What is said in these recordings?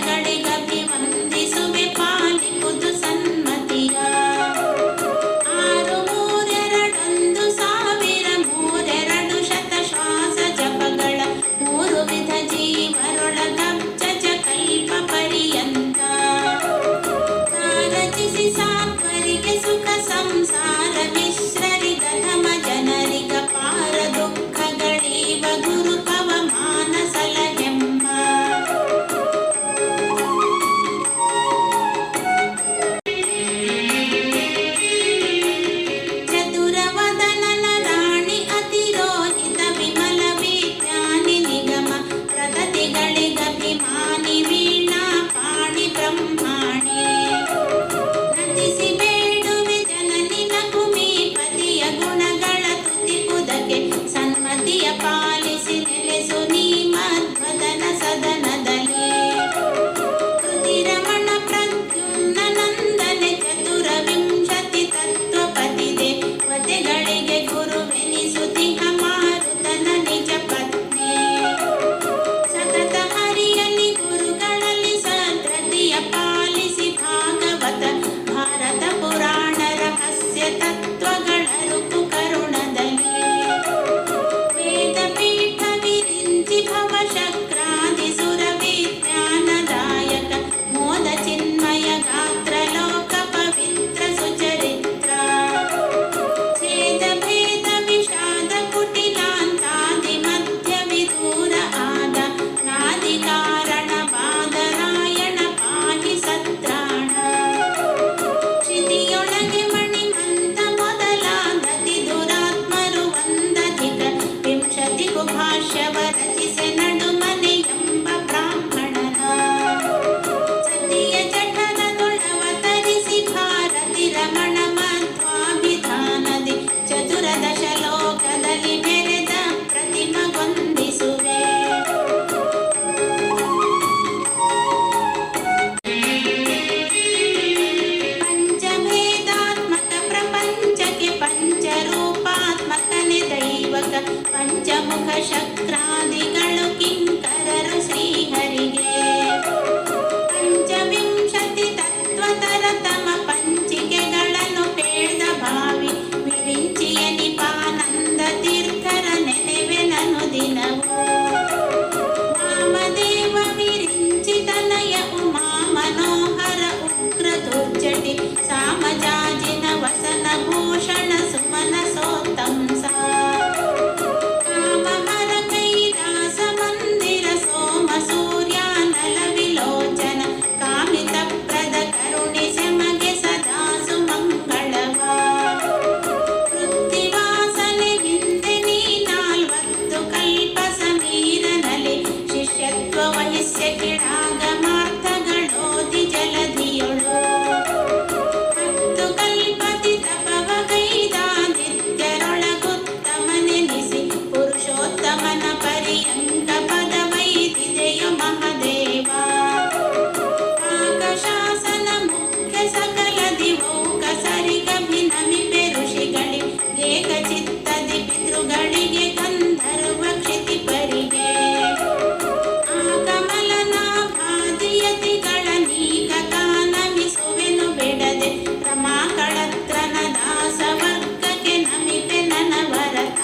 ಪದಗಳಿಗಭಿವಂದಿಸುವೆ ಪಾಲಿಪುದು ಸನ್ಮತಿಯ. 6321000 ಶತಶ್ವಾಸ ಜಪಗಳ 3 ವಿಧ ಜೀವರೊಳಗಬ್ಜ ಕಲ್ಪ ಪರ್ಯಂತ. ರಚಿಸಿ ಸಾತ್ವರಿಗೆ ಸುಖ ಸಂಸಾರ ಮಿಶ್ರರಿಗಧಮ ಜನರಿಗ ಪಾರ ದುಃಖಗಳೀವ ಗುರು ಪವಮಾನ ಸಲಹೆಂಬ. ಚತುರವದನನ ರಾಣಿ ಅತಿರೋಹಿತ ವಿಮಲ ವಿಜ್ಞಾನಿ ನಿಗಮ ಪ್ರಗತಿಗಳಿಗಭಿಮಾನಿ ವೀಣಾ ಪಾಣಿ ಬ್ರಹ್ಮಾಣಿ. ನತಿಸಿ ಬೇಡುವೆ ಜನನಿ ನಗುಮೀಪತಿಯ ಗುಣಗಳ ತುತಿಪುದಕ್ಕೆ ಸನ್ಮತಿಯ ಪಾಲಿಸಿ ನೆಲೆಸು ನೀ ಮಧ್ವದನ ಸದನದಲ್ಲಿ. ಕೃತಿರಮಣ ಪ್ರದ್ಯುಮ್ನ ನಂದನೆ ಚತುರವಿಂಶತಿ ತತ್ವಪತಿದೆ ವತೆಗಳಿಗೆ ಗುರುವೆನಿಸುತಿಹ ಮಾರುತನ ನಿಜ ಪತ್ನಿ. ಸತತ ಹರಿಯಲಿ ಗುರುಗಳಲ್ಲಿ ಸದ್ರತಿಯ ಪಾಲಿಸಿ ಭಾಗವತ ಭಾರತ ಪುರಾಣ ರಹಸ್ಯ ತತ್ವಗಳ ಋತು ಕರುಣದಲ್ಲಿ. ವೇದ ಪೀಠ ವಿರಿಂಚಿ ಭವಶಕ್ರಾದಿ ಸುರ ವಿಜ್ಞಾನದಾಯಕ ಮೋದ ಚಿನ್ಮಯ ಗಾತ್ರ ಲೋಕ ಪವಿತ್ರ ಸುಚರಿತ್ರ. ಛೇದ ಭೇದ ವಿಷಾದ ಕುಟಿಲಾಂತಾದಿ ಮಧ್ಯ ವಿದೂರ ಆದ ನಾದಿ ಕಾರಣ ಬಾದರಾಯಣ ಪಾಹಿ ಸತ್ರಾಣ. ಕ್ಷಿತಿಯೊಳಗೆ ಮಣಿಮಂತ ಮೊದಲಾದತಿ ದುರಾತ್ಮರು ಒಂದಧಿಕ 20 ಭಾಷ್ಯವ ರಚಿಸೆ ನಡುಮನೆ ಎಂಬ ಬ್ರಾಹ್ಮಣನ. ಸತಿಯ ಜಠರದೊಳವತರಿಸಿ ಭಾರತಿ ರಮಣ ಮಧ್ವಾಭಿಧಾನದಿ ಚತುರದಶ ಲೋಕದಲ್ಲಿ ಮೆರೆದ ಪ್ರತಿಮಗೊಂದಿಸುವೆ. ಪಂಚಭೇದಾತ್ಮಕ ಪ್ರಪಂಚಕ್ಕೆ ಪಂಚರೂಪಾತ್ಮಕನೆ ದೈವಕ ಪಂಚಮುಖ ಶಕ್ರಾದಿಗಳು ಕಿಂಕರರು ಶ್ರೀಹರಿಗೆ. ಪಂಚವಿಂಶತಿ ತತ್ವತರತಮ ಪಂಚಿಕೆಗಳನ್ನು ಪೇಳ್ದ ಭಾವಿ ವಿರಿಂಚಿಯ ನಿಪಾನಂದ ತೀರ್ಥರ ನೆನೆವೆನನು ದಿನವು. ವಾಮದೇವ ವಿರಿಂಚಿ ತನಯ ಉಮಾ ಮನೋಹರ ಉಗ್ರ ದುರ್ಜಟಿ ಸಾಮಜಾಜಿನ ವಸನ ಭೂಷಣ ಸುಮನ ಸೋತ್ತಂಸ. ಕಾಮಹರ ಕೈಲಾಸ ಮಂದಿರ ಸೋಮ ಸೂರ್ಯಾನಲ ವಿಲೋಚನ ಕಾಮಿತ ಪ್ರದ ಕರುಣಿಸೆ ಮಗೆ ಸದಾ ಸುಮಂಗಳವ. ವೃತ್ತಿವಾಸನೆ ಹಿಂದೆ ನೀ 40 ಕಲ್ಪ ಸಮೀರನಲ್ಲಿ ಶಿಷ್ಯತ್ವ ವಹಿಸ್ಯ ಕಿಡಾಗಮಾರ್ಥಗಳೋದಿ ಜಲಧಿಯೊಳು. 10 ಕಲ್ಪತಿ ತಪವಗೈದ ನಿತ್ಯರೊಳಗುತ್ತಮನೆನಿಸಿ ಪುರುಷೋತ್ತಮನ ಪರ್ಯಂತ ಪದವೈದಿದೆಯ ಮಹದೇವ. ಪಾಕಶಾಸನ ಮುಖ್ಯ ಸಕಲ ದಿವೌಕ ಸರಿಗಭಿನಮಿಪೆ ಋಷಿಗಳಿ ಏಕಚಿತ್ತದಿ ಪಿತೃಗಳಿಗೆ ಗಂಧರ್ವ ಕ್ಷಿತಿಪರಿಗೆ. ಆ ಕಮಲನಾಭಾದಿಯತಿಗಳ ನೀಕ ಕಾನಮಿಸುವೆನು ಬಿಡದೆ ರಮಾಕಳತ್ರನ ದಾಸವರ್ಗಕ್ಕೆ ನಮಿಪೆ ನನವರತ.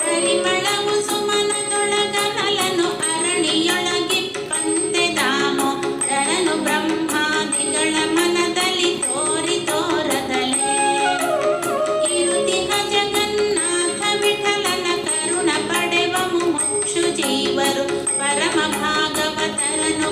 ಪರಿಮಳವು ಸುಮನದೊಳಗನಲನು ಅರಣಿಯೊಳಗಿಪ್ಪಂತೆ ದಾಮೋದರನು ಬ್ರಹ್ಮಾದಿಗಳ ಮನದಲ್ಲಿ ತೋರಿ ತೋರದಲೇ. ಇರುತಿಹ ಜಗನ್ನಾಥ ವಿಠಲನ ಕರುಣ ಪಡೆವ ಮುಮುಕ್ಷು ಜೀವರು ಪರಮ ಭಾಗವತರನು